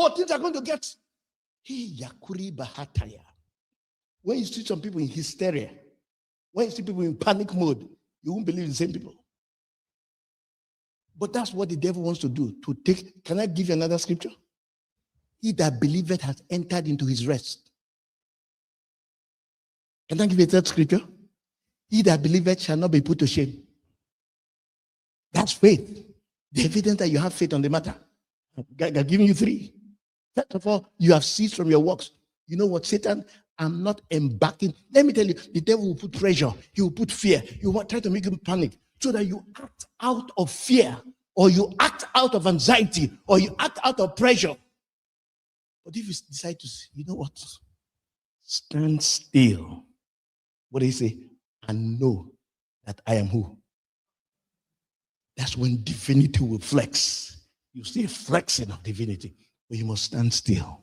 Oh, things are going to get. Yakuri Bahataya. When you see some people in hysteria, when you see people in panic mode, you won't believe the same people. But that's what the devil wants to do. To take. Can I give you another scripture? He that believeth has entered into his rest. Can I give you a third scripture? He that believeth shall not be put to shame. That's faith. The evidence that you have faith on the matter. I'm giving you three. First of all, you have ceased from your works. You know what, Satan? I'm not embarking. Let me tell you, the devil will put pressure. He will put fear. He will try to make you panic so that you act out of fear, or you act out of anxiety, or you act out of pressure. But if you decide to say, you know what? Stand still. What do you say? And know that I am who? That's when divinity will flex. You see a flexing of divinity, but you must stand still.